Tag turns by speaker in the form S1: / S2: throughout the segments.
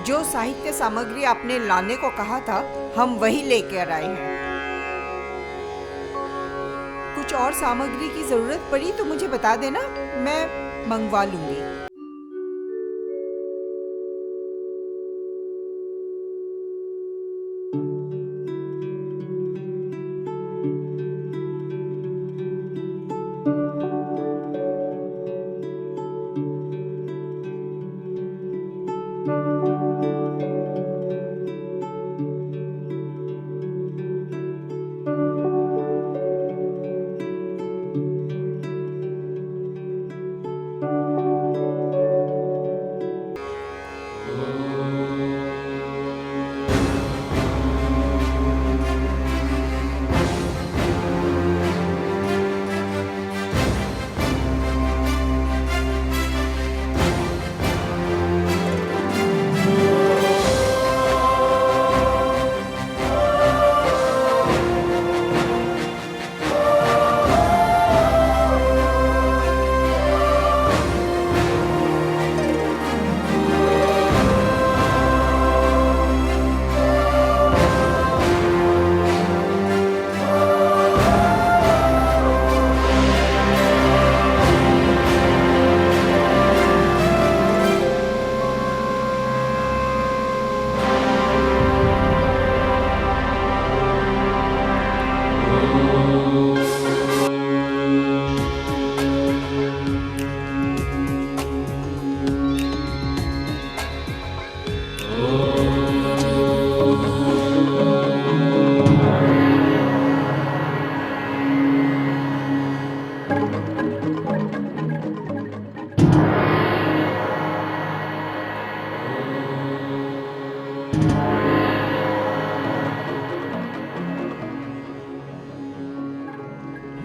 S1: जो साहित्य सामग्री आपने लाने को कहा था, हम वही लेकर आए हैं। कुछ और सामग्री की जरूरत पड़ी तो मुझे बता देना, मैं मंगवा लूंगी।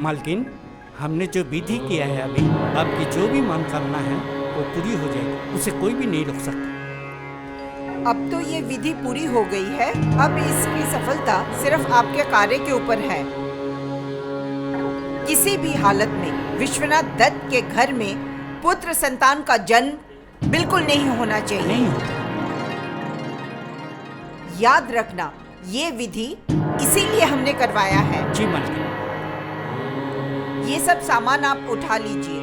S2: मालकिन, हमने जो विधि किया है अभी, आपकी जो भी मनोकामना है वो पूरी हो जाएगी, उसे कोई भी नहीं रोक सकता।
S1: अब तो ये विधि पूरी हो गई है, अब इसकी सफलता सिर्फ आपके कार्य के ऊपर है। किसी भी हालत में विश्वनाथ दत्त के घर में पुत्र संतान का जन्म बिल्कुल नहीं होना चाहिए।
S2: नहीं होता।
S1: याद रखना, ये विधि इसीलिए हमने करवाया है।
S2: जी मालकिन।
S1: ये सब सामान आप उठा लीजिए।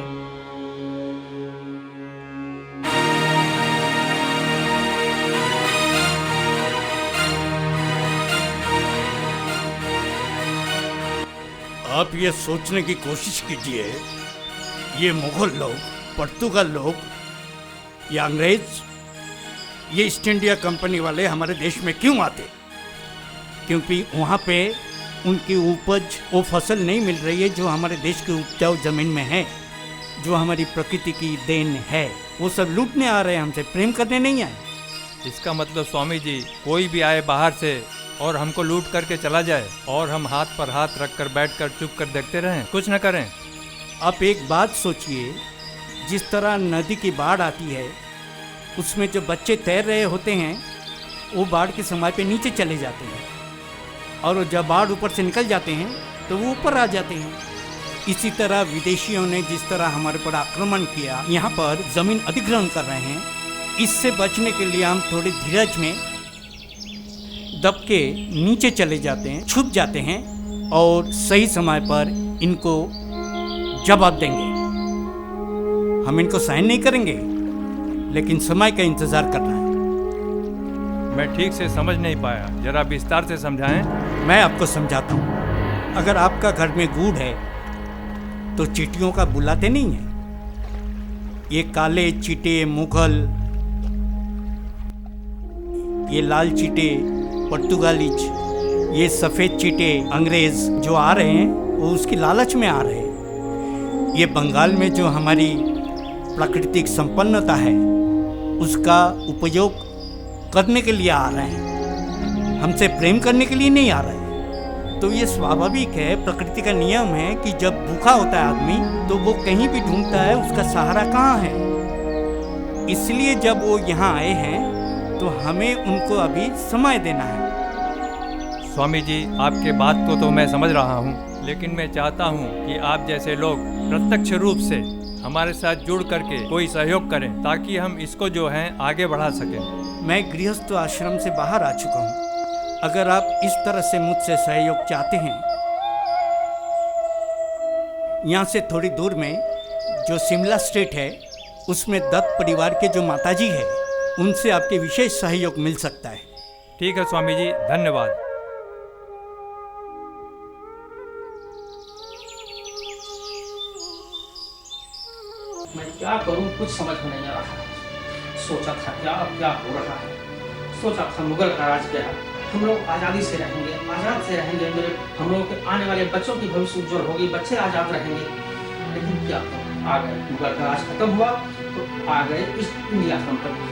S2: आप ये सोचने की कोशिश कीजिए, ये मुगल लोग, पुर्तगाल लोग या अंग्रेज, ये ईस्ट इंडिया कंपनी वाले हमारे देश में क्यों आते? क्योंकि वहाँ पे उनकी उपज, वो फसल नहीं मिल रही है जो हमारे देश की उपजाऊ जमीन में है, जो हमारी प्रकृति की देन है। वो सब लूटने आ रहे हैं, हमसे प्रेम करने नहीं आए।
S3: इसका मतलब स्वामी जी, कोई भी आए बाहर से और हमको लूट करके चला जाए और हम हाथ पर हाथ रखकर बैठकर चुप कर देखते रहें, कुछ न करें?
S2: आप एक बात सोचिए, जिस तरह नदी की बाढ़ आती है, उसमें जो बच्चे तैर रहे होते हैं वो बाढ़ के समय पे नीचे चले जाते हैं, और जब बाढ़ ऊपर से निकल जाते हैं तो वो ऊपर आ जाते हैं। इसी तरह विदेशियों ने जिस तरह हमारे पर आक्रमण किया, यहाँ पर जमीन अधिग्रहण कर रहे हैं, इससे बचने के लिए हम थोड़ी धीरज में दब के नीचे चले जाते हैं, छुप जाते हैं और सही समय पर इनको जवाब देंगे। हम इनको सहन नहीं करेंगे, लेकिन समय का इंतजार करना है।
S3: मैं ठीक से समझ नहीं पाया, जरा विस्तार से समझाएं।
S2: मैं आपको समझाता हूँ। अगर आपका घर में गुड़ है तो चींटियों का बुलाते नहीं है। ये काले चींटे मुगल, ये लाल चींटे पुर्तगालीज, ये सफ़ेद चींटे अंग्रेज जो आ रहे हैं वो उसकी लालच में आ रहे हैं। ये बंगाल में जो हमारी प्राकृतिक संपन्नता है उसका उपयोग करने के लिए आ रहे हैं, हमसे प्रेम करने के लिए नहीं आ रहे हैं। तो ये स्वाभाविक है, प्रकृति का नियम है कि जब भूखा होता है आदमी तो वो कहीं भी ढूंढता है उसका सहारा कहाँ है। इसलिए जब वो यहाँ आए हैं तो हमें उनको अभी समय देना है।
S3: स्वामी जी, आपके बात को तो मैं समझ रहा हूँ, लेकिन मैं चाहता हूँ कि आप जैसे लोग प्रत्यक्ष रूप से हमारे साथ जुड़ करके कोई सहयोग करें ताकि हम इसको जो है आगे बढ़ा सकें।
S2: मैं गृहस्थ आश्रम से बाहर आ चुका हूँ। अगर आप इस तरह से मुझसे सहयोग चाहते हैं, यहाँ से थोड़ी दूर में जो शिमला स्टेट है उसमें दत्त परिवार के जो माताजी है उनसे आपके विशेष सहयोग मिल सकता है।
S3: ठीक है स्वामी जी, धन्यवाद।
S4: मैं क्या करूं कुछ समझ में नहीं आ रहा है। सोचा था क्या अब क्या हो रहा है। सोचा था मुगल का राज गया, हम लोग आज़ादी से रहेंगे, आज़ाद से रहेंगे, मेरे हम लोग के आने वाले बच्चों की भविष्य उज्जवल होगी, बच्चे आज़ाद रहेंगे। लेकिन क्या करूं, आ गए मुगल का राज खत्म हुआ तो आ गए इस इंडिया कंपनी।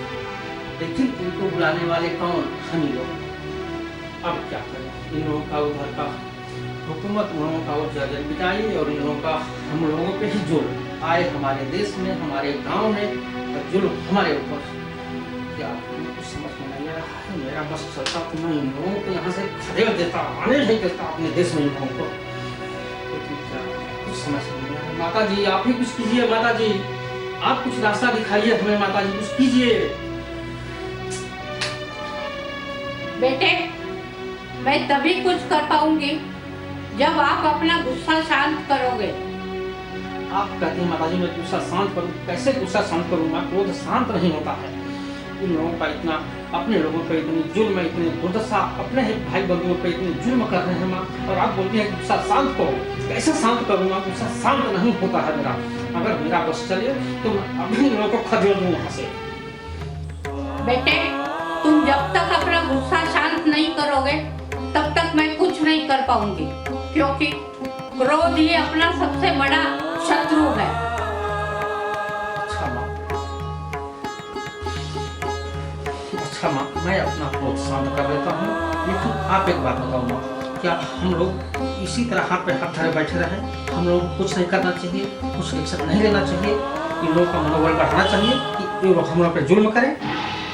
S4: लेकिन इनको बुलाने वाले कौन? हम ही लोग। अब क्या करें, इन लोगों का उधर का हुकूमत, उन लोगों का वो जर्जर पिटाई और इन लोगों का हम लोगों पे ही जुल्म आए, हमारे देश में, हमारे गांव में, और जुल्म हमारे ऊपर। क्या कुछ समझ में नहीं आ रहा है। मेरा बस चलता तो मैं इन लोगों को यहाँ से खदेड़ देता, आने नहीं देता अपने देश में इन लोगों को। लेकिन क्या कुछ समझ में नहीं आ रहा। माता जी आप ही कुछ कीजिए, माता जी आप कुछ रास्ता दिखाइए हमें, माता जी कुछ कीजिए।
S5: बेटे, मैं तभी कुछ कर पाऊंगी जब आप अपना गुस्सा शांत करोगे।
S4: आप कहती हैं माताजी मैं गुस्सा शांत करूं, कैसे गुस्सा शांत करूं? मैं क्रोध शांत नहीं होता है। इन लोगों का इतना, अपने लोगों पे इतनी जुल्म, इतनी दुर्दशा, अपने ही भाई बंधुओं पे इतनी जुल्म कर रहे हैं माँ, और आप बोलती हैं गुस्सा शांत करो। कैसे शांत करूँगा? गुस्सा शांत नहीं होता है मेरा। अगर मेरा बस चले तो मैं अभी इन लोगों को खदेड़ दूँ यहाँ से।
S5: बेटे, तुम जब तक अपना गुस्सा शांत नहीं करोगे तब तक मैं कुछ नहीं कर पाऊंगी, क्योंकि क्रोध ही अपना सबसे बड़ा शत्रु है।
S4: अच्छा माँ, मैं अपना क्रोध शांत कर लेता हूँ। लेकिन आप एक बात बताओ माँ, क्या हम लोग इसी तरह हाथ पे हाथ धरे बैठे रहें? हम लोग कुछ नहीं करना चाहिए, कुछ एक्शन नहीं लेना चाहिए? इन लोगों का मनोबल बढ़ाना चाहिए कि ये लोग हम लोग पे जुल्म करें?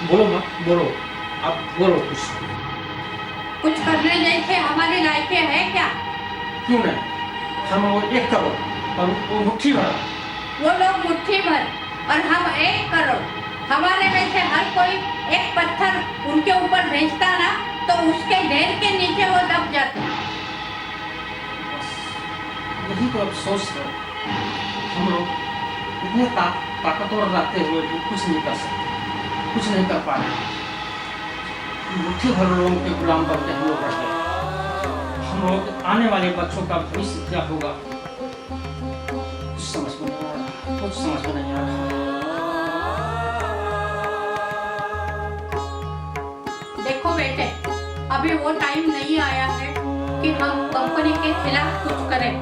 S4: बोलो माँ, बोलो, आप बोलो
S5: कुछ करने जैसे हमारी लाइफे है क्या?
S4: क्यों नहीं? हम लोग 1 करोड़ और वो मुट्ठी भर।
S5: वो लोग मुट्ठी भर और हम 1 करोड़। हमारे में से हर कोई एक पत्थर उनके ऊपर भेजता ना तो उसके ढेर के नीचे वो दब जाते।
S4: यही तो अफसोस है, हम लोग इतने ताकतवर रहते हुए भी कुछ नहीं कर सकते, कुछ नहीं कर पा रहे। मुट्ठी भर लोगों के गुलाम बनते हम लोग रह गए। हम लोग आने वाले बच्चों का भविष्य क्या होगा कुछ समझ में नहीं आ रहा, कुछ समझ में नहीं आ रहा।
S5: देखो बेटे, अभी वो टाइम नहीं आया है कि हम कंपनी के खिलाफ कुछ करें।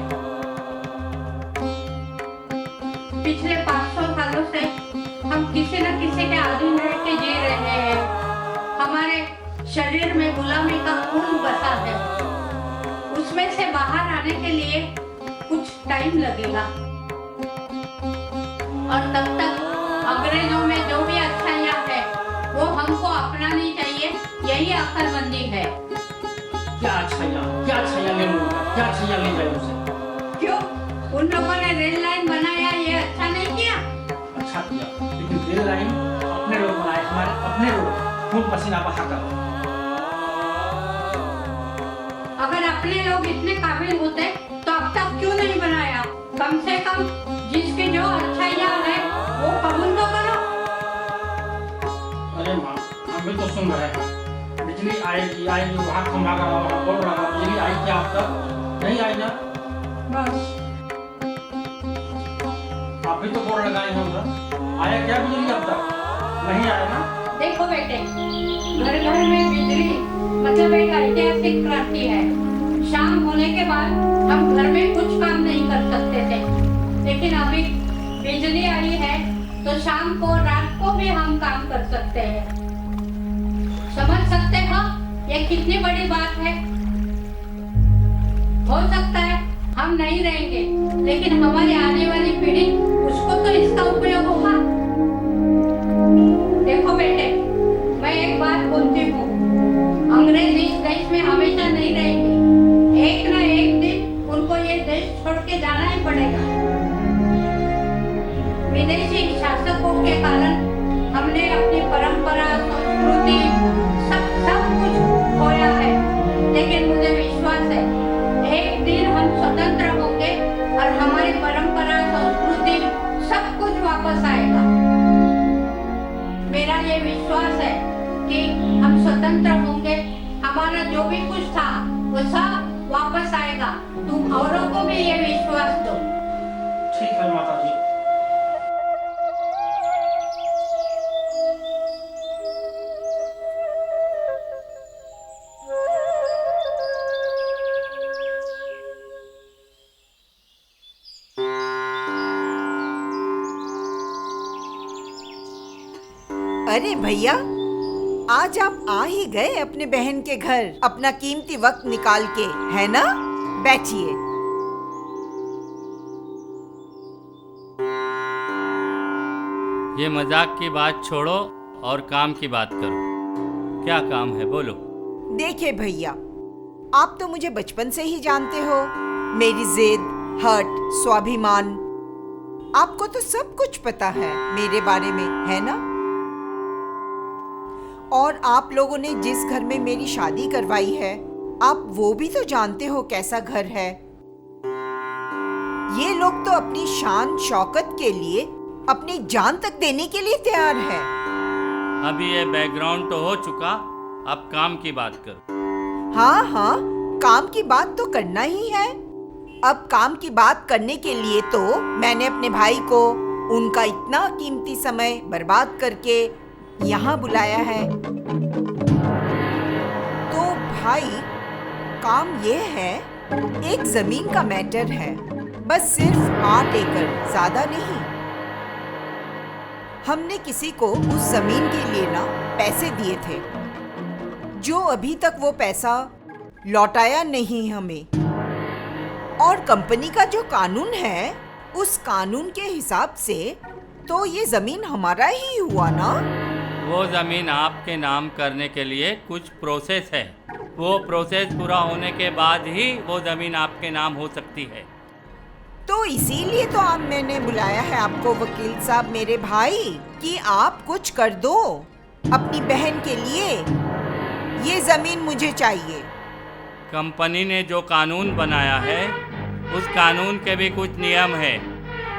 S5: पिछले 500 सालों से हम किसी न किसी के अधीन रह के जी रहे हैं। हमारे शरीर में गुलामी का खून बसा है। उसमें से बाहर आने के लिए कुछ टाइम लगेगा, और तब तक अंग्रेजों में जो भी अच्छाइयाँ है वो हमको अपनानी चाहिए। यही अक्लमंदी है।
S4: क्या अच्छाइयाँ ले लूँगा, क्या अच्छाइयाँ ले जाए उनसे?
S5: क्यों? उन लोगों ने रेल लाइन बनाया, ये अच्छा नहीं किया?
S4: अच्छा किया, लेकिन रेल लाइन अपने लोग बनाए, हमारे अपने लोग खून पसीना बहाकर।
S5: अगर अपने लोग इतने काबिल होते तो अब तक क्यों नहीं बनाया? कम से कम जिसकी जो अच्छाइयाँ है वो कबूल तो करो।
S4: अरे माँ, हम भी तो सुन रहे हैं, बिजली आएगी वहाँ खंभा का वहाँ बोर्ड लगा, बिजली आई क्या अब तक? नहीं आई ना?
S5: बस
S4: आप भी तो बोर्ड लगाए हैं उधर, आया क्या बिजली अब तक? नहीं आया ना?
S5: देखो बेटे, घर घर में बिजली मतलब एक ऐतिहासिक क्रांति है। शाम होने के बाद हम घर में कुछ काम नहीं कर सकते थे, लेकिन अभी बिजली आई है तो शाम को रात को भी हम काम कर सकते हैं। समझ सकते हो ये कितनी बड़ी बात है? हो सकता है हम नहीं रहेंगे, लेकिन हमारी आने वाली पीढ़ी उसको तो इसका उपयोग होगा। देखो बेटे, मैं एक बात बोलती हूँ, अंग्रेज इस देश में हमेशा नहीं रहेंगे। एक न एक दिन उनको ये देश छोड़ के जाना ही पड़ेगा। विदेशी शासकों के कारण हमने अपनी परंपरा, संस्कृति सब कुछ खोया है। लेकिन मुझे विश्वास है एक दिन हम स्वतंत्र होंगे और हमारी परंपरा, संस्कृति सब कुछ वापस आएगा। मेरा ये विश्वास है कि हम स्वतंत्र होंगे, हमारा जो भी कुछ था वो सब वापस आएगा। तुम औरों को भी ये विश्वास दो।
S4: ठीक है माता जी।
S1: अरे भैया, आज आप आ ही गए अपने बहन के घर अपना कीमती वक्त निकाल के, है ना? बैठिए।
S6: ये मजाक की बात छोड़ो और काम की बात करो। क्या काम है, बोलो।
S1: देखिए भैया, आप तो मुझे बचपन से ही जानते हो। मेरी जिद, हट, स्वाभिमान, आपको तो सब कुछ पता है मेरे बारे में, है ना? और आप लोगों ने जिस घर में मेरी शादी करवाई है, आप वो भी तो जानते हो कैसा घर है। ये लोग तो अपनी शान शौकत के लिए अपनी जान तक देने के लिए तैयार है।
S6: अभी ये बैकग्राउंड तो हो चुका, अब काम की बात करो।
S1: हाँ हाँ, काम की बात तो करना ही है। अब काम की बात करने के लिए तो मैंने अपने भाई को उनका इतना कीमती समय बर्बाद करके यहाँ बुलाया है। तो भाई, काम ये है, एक जमीन का मैटर है, बस सिर्फ 8 एकड़, ज्यादा नहीं। हमने किसी को उस जमीन के लिए ना पैसे दिए थे, जो अभी तक वो पैसा लौटाया नहीं हमें। और कंपनी का जो कानून है, उस कानून के हिसाब से तो ये जमीन हमारा ही हुआ ना।
S6: वो ज़मीन आपके नाम करने के लिए कुछ प्रोसेस है। वो प्रोसेस पूरा होने के बाद ही वो ज़मीन आपके नाम हो सकती है।
S1: तो इसीलिए तो आप मैंने बुलाया है आपको वकील साहब, मेरे भाई, कि आप कुछ कर दो अपनी बहन के लिए। ये जमीन मुझे चाहिए।
S6: कंपनी ने जो कानून बनाया है, उस कानून के भी कुछ नियम है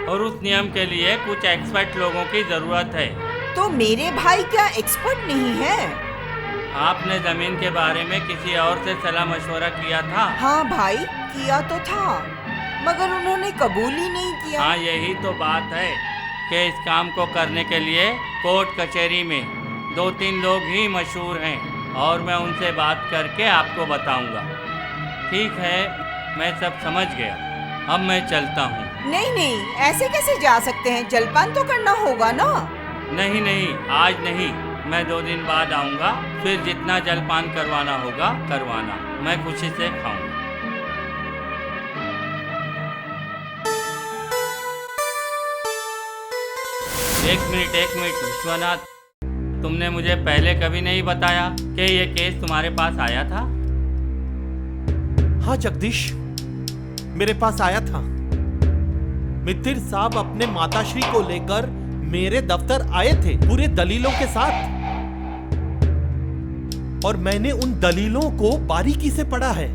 S6: और उस नियम के लिए कुछ एक्सपर्ट लोगों की ज़रूरत है।
S1: तो मेरे भाई क्या एक्सपर्ट नहीं है?
S6: आपने ज़मीन के बारे में किसी और से सलाह मशवरा किया था?
S1: हाँ भाई, किया तो था, मगर उन्होंने कबूल ही नहीं किया।
S6: हाँ, यही तो बात है कि इस काम को करने के लिए कोर्ट कचहरी में 2-3 लोग ही मशहूर हैं और मैं उनसे बात करके आपको बताऊंगा। ठीक है, मैं सब समझ गया, अब मैं चलता हूँ।
S1: नहीं नहीं, ऐसे कैसे जा सकते हैं? जलपान तो करना होगा ना।
S6: नहीं नहीं, आज नहीं, मैं 2 दिन बाद आऊँगा, फिर जितना जलपान करवाना होगा करवाना, मैं खुशी से खाऊंगा। एक मिनट विश्वनाथ, तुमने मुझे पहले कभी नहीं बताया कि ये केस तुम्हारे पास आया था?
S7: हाँ जगदीश, मेरे पास आया था। मित्तिर साहब अपने माताश्री को लेकर मेरे दफ्तर आए थे पूरे दलीलों के साथ, और मैंने उन दलीलों को बारीकी से पढ़ा है।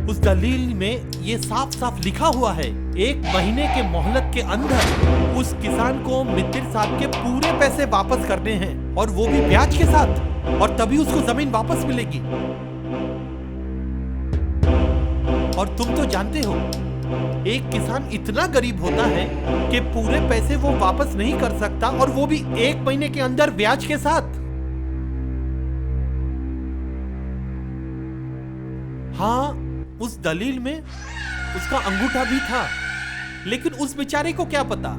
S7: उस दलील में ये साफ साफ लिखा हुआ है, 1 महीने के मोहलत के अंदर उस किसान को मित्तिर साहब के पूरे पैसे वापस करने हैं, और वो भी ब्याज के साथ, और तभी उसको जमीन वापस मिलेगी। और तुम तो जानते हो, एक किसान इतना गरीब होता है कि पूरे पैसे वो वापस नहीं कर सकता, और वो भी 1 महीने के अंदर ब्याज के साथ। हाँ, उस दलील में उसका अंगूठा भी था, लेकिन उस बेचारे को क्या पता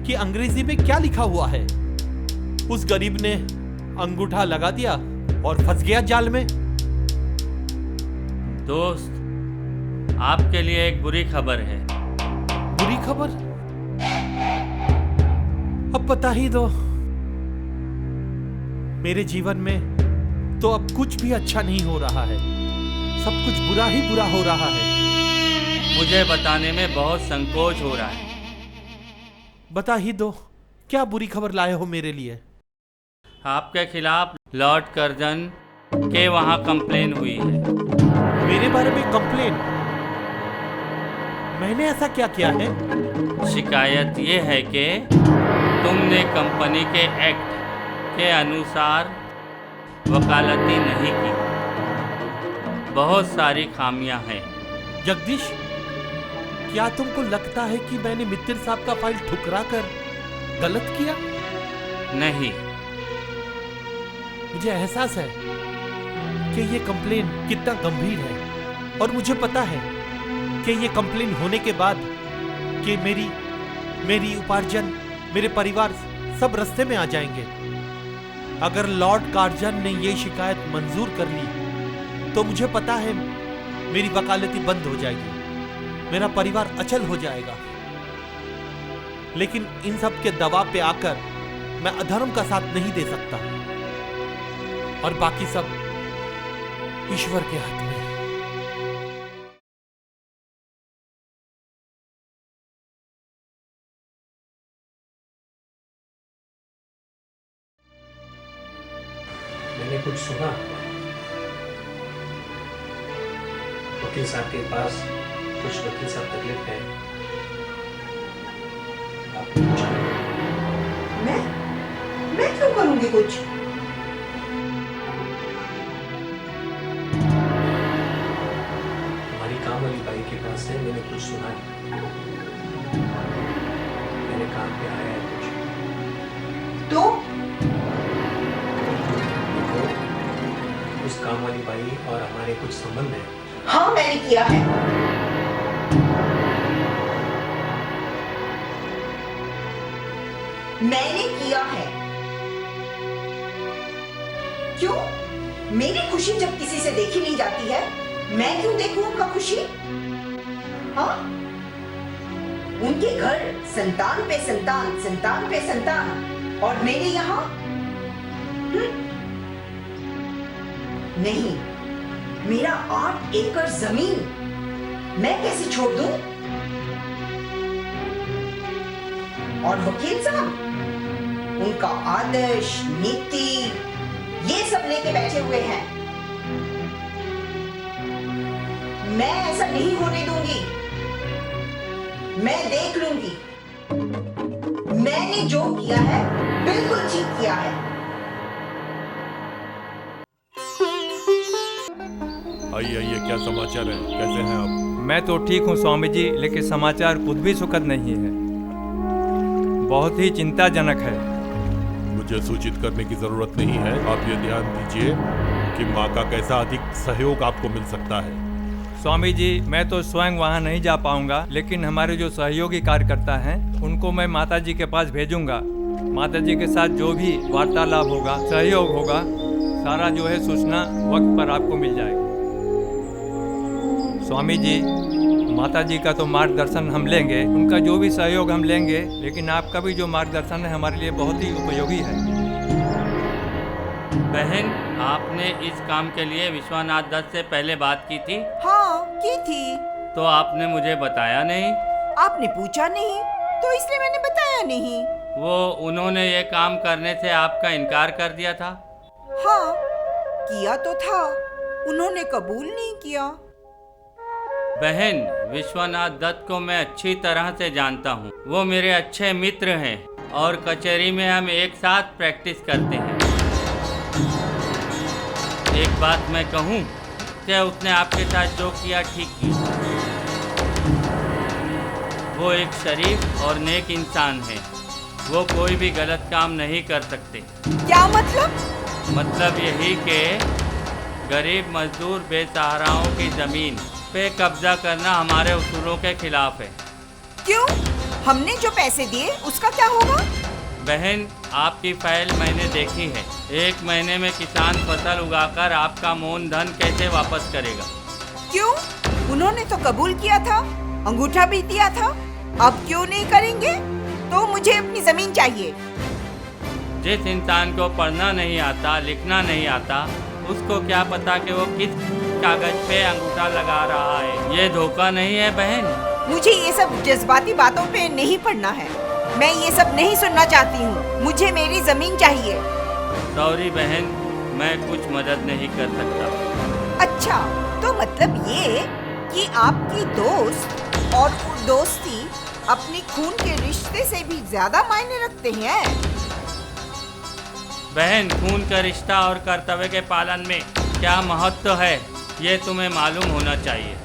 S7: कि अंग्रेजी में क्या लिखा हुआ है। उस गरीब ने अंगूठा लगा दिया और फंस गया जाल में।
S6: दोस्त, आपके लिए एक बुरी खबर है।
S7: बुरी खबर? अब बता ही दो। मेरे जीवन में तो अब कुछ भी अच्छा नहीं हो रहा है, सब कुछ बुरा ही बुरा हो रहा है।
S6: मुझे बताने में बहुत संकोच हो रहा है।
S7: बता ही दो, क्या बुरी खबर लाए हो मेरे लिए?
S6: आपके खिलाफ लॉर्ड कर्जन के वहाँ कंप्लेन हुई है।
S7: मेरे बारे में कंप्लेन? मैंने ऐसा क्या किया है?
S6: शिकायत ये है कि तुमने कंपनी के एक्ट के अनुसार वकालती नहीं की। बहुत सारी खामियां हैं।
S7: जगदीश, क्या तुमको लगता है कि मैंने मित्तर साहब का फाइल ठुकरा कर गलत किया?
S6: नहीं,
S7: मुझे एहसास है कि ये कंप्लेन कितना गंभीर है, और मुझे पता है कि ये कंप्लेन होने के बाद कि मेरी उपार्जन, मेरे परिवार सब रास्ते में आ जाएंगे। अगर लॉर्ड कार्जन ने ये शिकायत मंजूर कर ली तो मुझे पता है मेरी वकालती बंद हो जाएगी, मेरा परिवार अचल हो जाएगा। लेकिन इन सब के दबाव पे आकर मैं अधर्म का साथ नहीं दे सकता, और बाकी सब ईश्वर के हाथ में।
S8: मैंने कुछ सुना, वकील साहब के पास कुछ वकील साहब तकलीफ है, आपने पूछा?
S1: मैं क्यों करूंगी कुछ?
S8: हमारी काम वाली बाई के पास से मैंने कुछ सुना है, मेरे काम पे आया है कुछ।
S1: तो
S8: देखो, उस काम वाली बाई और हमारे कुछ संबंध है।
S1: हाँ, मैंने किया है। मैंने किया है। क्यों? मेरी खुशी जब किसी से देखी नहीं जाती है, मैं क्यों देखूं उनका खुशी? हाँ? उनके घर संतान पे संतान, संतान पे संतान, और मेरे यहाँ नहीं। मेरा 8 एकड़ जमीन मैं कैसे छोड़ दूं? और वकील साहब उनका आदर्श, नीति, ये सब लेके बैठे हुए हैं। मैं ऐसा नहीं होने दूंगी। मैं देख लूंगी। मैंने जो किया है बिल्कुल ठीक किया है।
S9: आइए आइए, क्या समाचार है? कैसे हैं आप?
S3: मैं तो ठीक हूँ स्वामी जी, लेकिन समाचार कुछ भी सुखद नहीं है, बहुत ही चिंताजनक है।
S9: मुझे सूचित करने की जरूरत नहीं है। आप ये ध्यान दीजिए कि माँ का कैसा अधिक सहयोग आपको मिल सकता है।
S3: स्वामी जी, मैं तो स्वयं वहाँ नहीं जा पाऊंगा, लेकिन हमारे जो सहयोगी कार्यकर्ता हैं उनको मैं माता जी के पास भेजूंगा। माता जी के साथ जो भी वार्तालाप होगा, सहयोग होगा, सारा जो है सूचना वक्त पर आपको मिल जाएगी। स्वामी जी, माता जी का तो मार्गदर्शन हम लेंगे, उनका जो भी सहयोग हम लेंगे, लेकिन आपका भी जो मार्गदर्शन है हमारे लिए बहुत ही उपयोगी है।
S6: बहन, आपने इस काम के लिए विश्वनाथ दत्त से पहले बात की थी?
S1: हाँ, की थी।
S6: तो आपने मुझे बताया नहीं?
S1: आपने पूछा नहीं, तो इसलिए मैंने बताया नहीं।
S6: वो उन्होंने ये काम करने से आपका इनकार कर दिया था?
S1: हाँ, किया तो था, उन्होंने कबूल नहीं किया।
S6: बहन, विश्वनाथ दत्त को मैं अच्छी तरह से जानता हूँ। वो मेरे अच्छे मित्र हैं और कचहरी में हम एक साथ प्रैक्टिस करते हैं। एक बात मैं कहूँ कि उसने आपके साथ जो किया ठीक किया। वो एक शरीफ और नेक इंसान है। वो कोई भी गलत काम नहीं कर सकते।
S1: क्या मतलब?
S6: मतलब यही कि गरीब मजदूर बेसहाराओं की ज़मीन पे कब्जा करना हमारे उसूलों के खिलाफ है।
S1: क्यों? हमने जो पैसे दिए उसका क्या होगा?
S6: बहन, आपकी फाइल मैंने देखी है। 1 महीने में किसान फसल उगाकर आपका मूल धन कैसे वापस करेगा?
S1: क्यों? उन्होंने तो कबूल किया था, अंगूठा भी दिया था। अब क्यों नहीं करेंगे? तो मुझे अपनी जमीन चाहिए।
S6: जिस इंसान को पढ़ना नहीं आता, लिखना नहीं आता, उसको क्या पता कि वो किस कागज पे अंगूठा लगा रहा है। ये धोखा नहीं है बहन?
S1: मुझे ये सब जज्बाती बातों पे नहीं पढ़ना है। मैं ये सब नहीं सुनना चाहती हूँ। मुझे मेरी जमीन चाहिए।
S6: सॉरी बहन, मैं कुछ मदद नहीं कर सकता।
S1: अच्छा, तो मतलब ये कि आपकी दोस्त और वो दोस्ती अपनी खून के रिश्ते से भी ज्यादा मायने रखते हैं।
S6: बहन, खून का रिश्ता और कर्तव्य के पालन में क्या महत्व है, ये तुम्हें मालूम होना चाहिए।